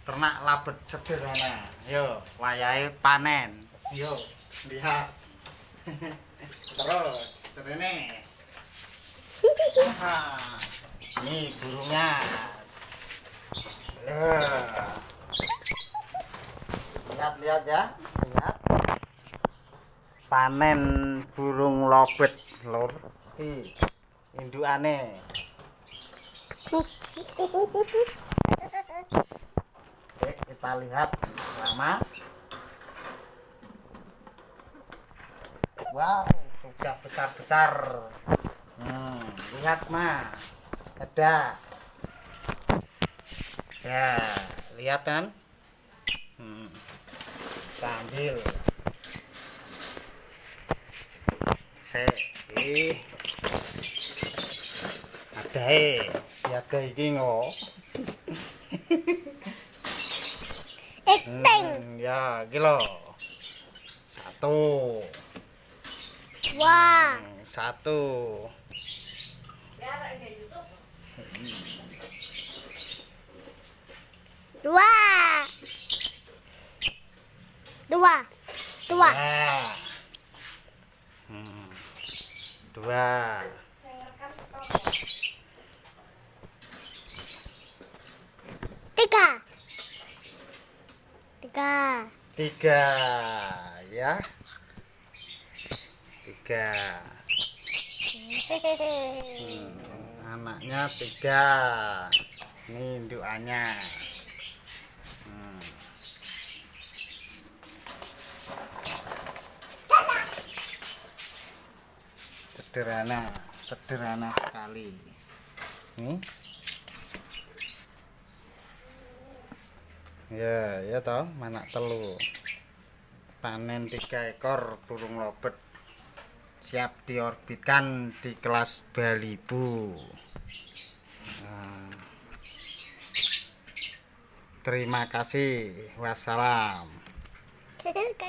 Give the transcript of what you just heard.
Ternak labet sederhana. Yo, wayahe panen. Yo, lihat. Terus, serene. Ini burungnya. Lihat ya, lihat. Panen burung lobet lur. Iki indukane. Oke, kita lihat lama. Wow, sudah besar-besar. Lihat mah, ada. Ya, lihat kan? Kita ambil. Ada iki kok. Ya, iki lho. Satu. Wah. Satu. Dua. Dua. Dua. Ya. Dua. Tiga. Tiga. Tiga. Ya. Tiga. Anaknya tiga. Ini indukannya. Sederhana sekali. Nih. Ya toh, mana telu. Panen 3 ekor burung lobet. Siap diorbitkan di kelas Balibu. Terima kasih. Wassalam. Kayak